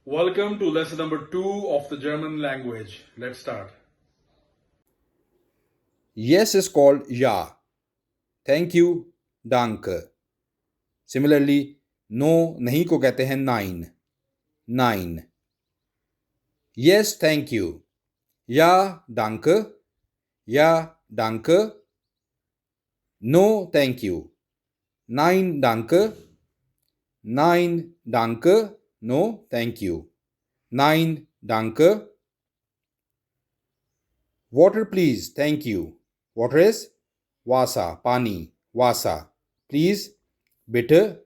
Welcome to lesson number 2 of the German language. Let's start. Yes is called ja. Thank you, danke. Similarly, no नहीं को कहते हैं nine. Nine. Yes, thank you. Ja, danke. Ja, danke. No, thank you. Nein, danke. Nein, danke. No, thank you. Nein, danke. Water, please. Thank you. Water is Wasser, Pani, Wasser. Please, bitte.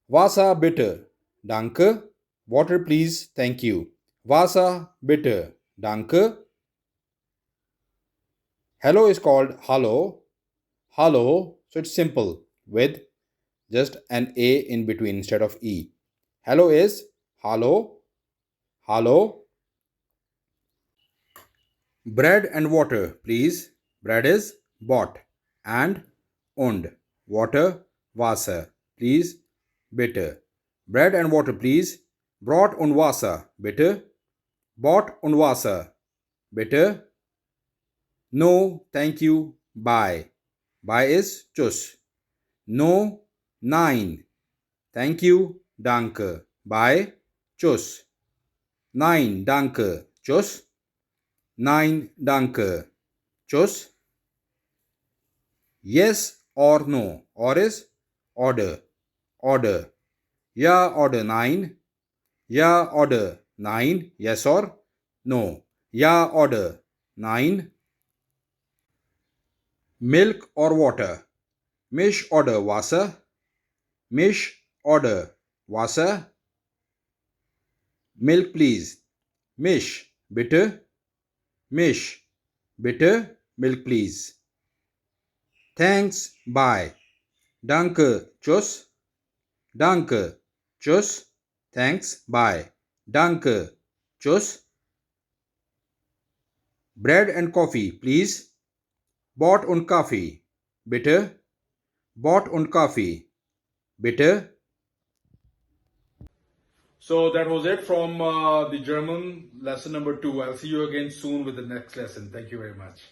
Wasser, bitte. Danke. Water, please. Thank you. Wasser, bitte. Danke. Hello is called hallo. Hallo. So it's simple with just an A in between instead of E. Hello is hallo. Hallo. Bread and water, please. Bread is bought and und. Water, Wasser. Please, bitte. Bread and water, please. Brot und Wasser, bitte. Bought und Wasser, bitte. No, thank you, bye. Bye is tschüss. No, nein. Thank you, danke. Bye, tschüss. Nein, danke, tschüss. Nein, danke, tschüss. Yes or no. Or is order. Order. Ja, order nine. Ja, order nine. Yes or no. Ja, order nine. Milk or water. Mish order Wasser. Mish order Wasser. Milk please. Mish bitte. Mish bitte. Milk please. Thanks. Bye. Danke. Tschüss. Danke. Tschüss. Thanks. Bye. Danke. Tschüss. Bread and coffee, please. Bought und Kaffee. Bitte. Bought und Kaffee. Bitte. So that was it from the German lesson number 2. I'll see you again soon with the next lesson. Thank you very much.